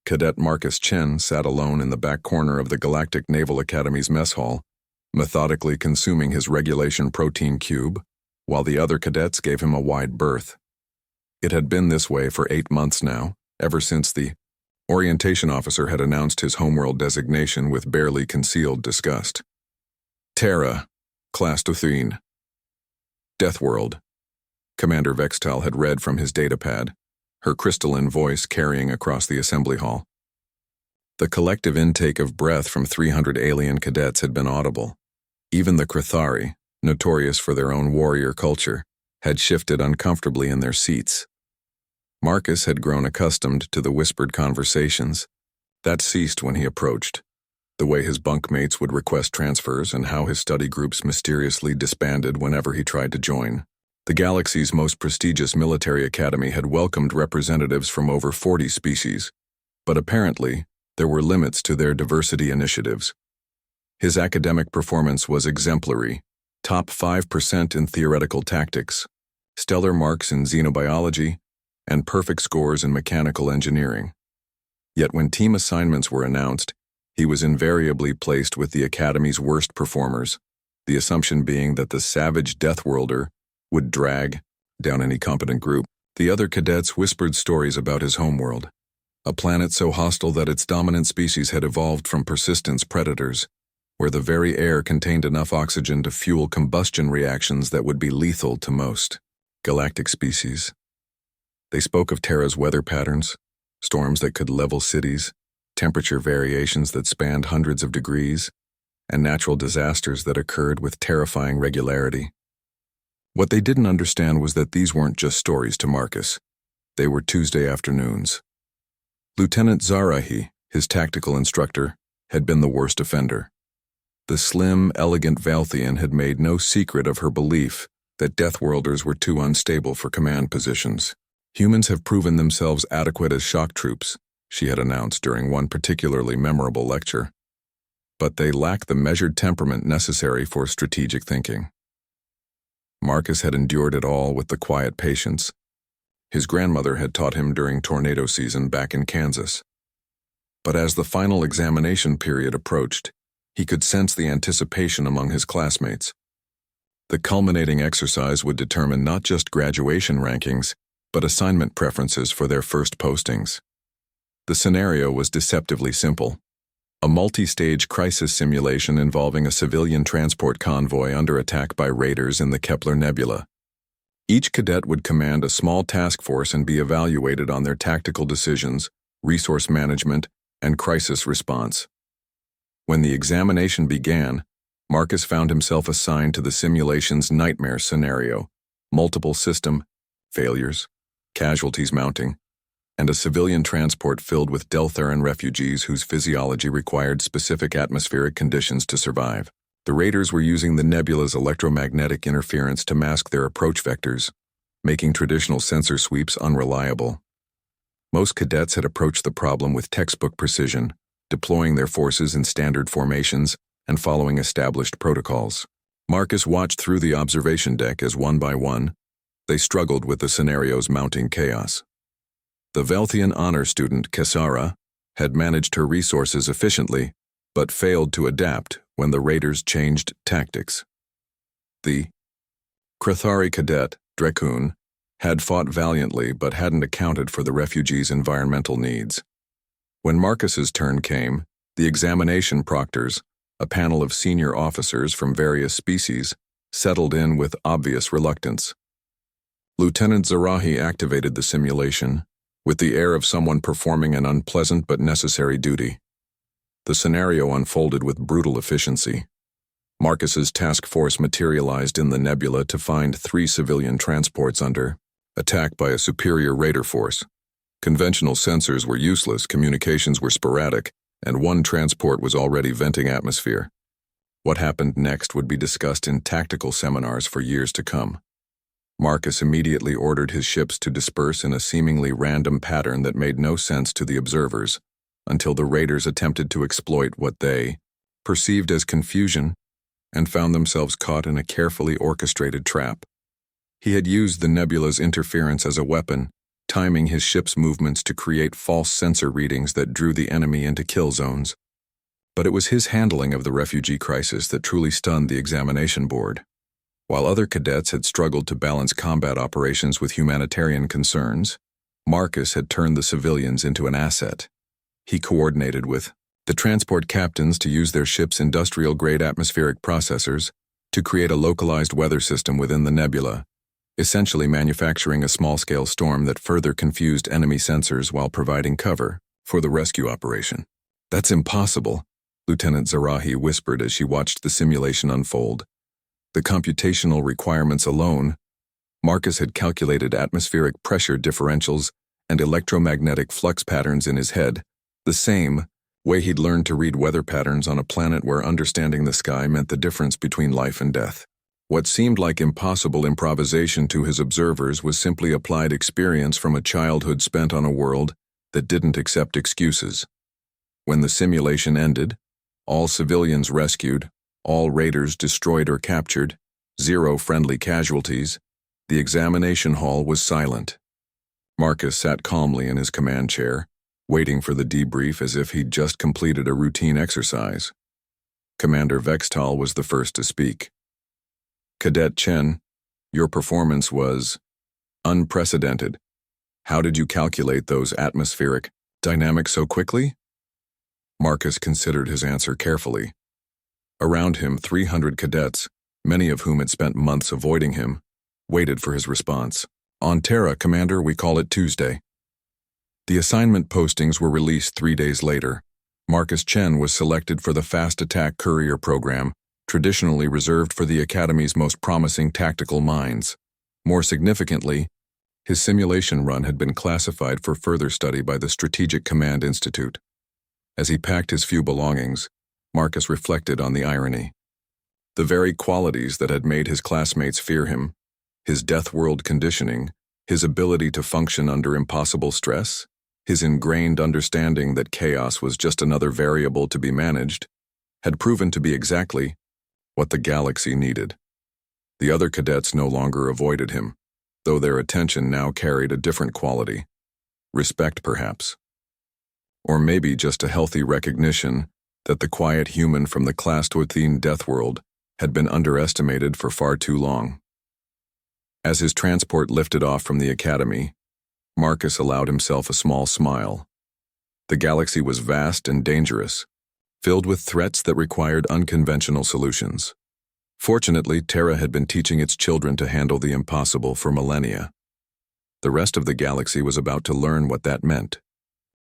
Cadet Marcus Chen sat alone in the back corner of the Galactic Naval Academy's mess hall, methodically consuming his regulation protein cube, while the other cadets gave him a wide berth. It had been this way for 8 months now, ever since the orientation officer had announced his homeworld designation with barely concealed disgust. Terra, Class Duthine. Deathworld. Commander Vextal had read from his datapad, her crystalline voice carrying across the assembly hall. The collective intake of breath from 300 alien cadets had been audible. Even the Crithari, notorious for their own warrior culture, had shifted uncomfortably in their seats. Marcus had grown accustomed to the whispered conversations. That ceased when he approached. The way his bunkmates would request transfers and how his study groups mysteriously disbanded whenever he tried to join. The galaxy's most prestigious military academy had welcomed representatives from over 40 species, but apparently there were limits to their diversity initiatives. His academic performance was exemplary, top 5% in theoretical tactics, stellar marks in xenobiology, and perfect scores in mechanical engineering. Yet when team assignments were announced, he was invariably placed with the Academy's worst performers, the assumption being that the savage Deathworlder would drag down any competent group. The other cadets whispered stories about his homeworld, a planet so hostile that its dominant species had evolved from persistence predators, where the very air contained enough oxygen to fuel combustion reactions that would be lethal to most galactic species. They spoke of Terra's weather patterns, storms that could level cities, temperature variations that spanned hundreds of degrees, and natural disasters that occurred with terrifying regularity. What they didn't understand was that these weren't just stories to Marcus. They were Tuesday afternoons. Lieutenant Zarahi, his tactical instructor, had been the worst offender. The slim, elegant Valthian had made no secret of her belief that Deathworlders were too unstable for command positions. Humans have proven themselves adequate as shock troops, she had announced during one particularly memorable lecture. But they lack the measured temperament necessary for strategic thinking. Marcus had endured it all with the quiet patience his grandmother had taught him during tornado season back in Kansas. But as the final examination period approached, he could sense the anticipation among his classmates. The culminating exercise would determine not just graduation rankings, but assignment preferences for their first postings. The scenario was deceptively simple. A multi-stage crisis simulation involving a civilian transport convoy under attack by raiders in the Kepler Nebula. Each cadet would command a small task force and be evaluated on their tactical decisions, resource management, and crisis response. When the examination began, Marcus found himself assigned to the simulation's nightmare scenario: multiple system failures, casualties mounting, and a civilian transport filled with Deltharan refugees whose physiology required specific atmospheric conditions to survive. The raiders were using the nebula's electromagnetic interference to mask their approach vectors, making traditional sensor sweeps unreliable. Most cadets had approached the problem with textbook precision, deploying their forces in standard formations and following established protocols. Marcus watched through the observation deck as one by one, they struggled with the scenario's mounting chaos. The Velthian honor student, Kesara, had managed her resources efficiently, but failed to adapt when the raiders changed tactics. The Crithari cadet, Drekun, had fought valiantly but hadn't accounted for the refugees' environmental needs. When Marcus's turn came, the examination proctors, a panel of senior officers from various species, settled in with obvious reluctance. Lieutenant Zarahi activated the simulation, with the air of someone performing an unpleasant but necessary duty. The scenario unfolded with brutal efficiency. Marcus's task force materialized in the nebula to find 3 civilian transports under attack by a superior raider force. Conventional sensors were useless, communications were sporadic, and 1 transport was already venting atmosphere. What happened next would be discussed in tactical seminars for years to come. Marcus immediately ordered his ships to disperse in a seemingly random pattern that made no sense to the observers, until the raiders attempted to exploit what they perceived as confusion and found themselves caught in a carefully orchestrated trap. He had used the nebula's interference as a weapon, timing his ship's movements to create false sensor readings that drew the enemy into kill zones. But it was his handling of the refugee crisis that truly stunned the examination board. While other cadets had struggled to balance combat operations with humanitarian concerns, Marcus had turned the civilians into an asset. He coordinated with the transport captains to use their ship's industrial-grade atmospheric processors to create a localized weather system within the nebula, essentially manufacturing a small-scale storm that further confused enemy sensors while providing cover for the rescue operation. "That's impossible," Lieutenant Zarahi whispered as she watched the simulation unfold. The computational requirements alone, Marcus had calculated atmospheric pressure differentials and electromagnetic flux patterns in his head, the same way he'd learned to read weather patterns on a planet where understanding the sky meant the difference between life and death. What seemed like impossible improvisation to his observers was simply applied experience from a childhood spent on a world that didn't accept excuses. When the simulation ended, all civilians rescued, all raiders destroyed or captured, 0 friendly casualties, the examination hall was silent. Marcus sat calmly in his command chair, waiting for the debrief as if he'd just completed a routine exercise. Commander Vextal was the first to speak. "Cadet Chen, your performance was unprecedented. How did you calculate those atmospheric dynamics so quickly?" Marcus considered his answer carefully. Around him, 300 cadets, many of whom had spent months avoiding him, waited for his response. "On Terra, Commander, we call it Tuesday." The assignment postings were released 3 days later. Marcus Chen was selected for the Fast Attack Courier program, traditionally reserved for the Academy's most promising tactical minds. More significantly, his simulation run had been classified for further study by the Strategic Command Institute. As he packed his few belongings, Marcus reflected on the irony. The very qualities that had made his classmates fear him, his death-world conditioning, his ability to function under impossible stress, his ingrained understanding that chaos was just another variable to be managed, had proven to be exactly what the galaxy needed. The other cadets no longer avoided him, though their attention now carried a different quality. Respect, perhaps. Or maybe just a healthy recognition that the quiet human from the Clastothene death world had been underestimated for far too long. As his transport lifted off from the Academy, Marcus allowed himself a small smile. The galaxy was vast and dangerous, filled with threats that required unconventional solutions. Fortunately, Terra had been teaching its children to handle the impossible for millennia. The rest of the galaxy was about to learn what that meant.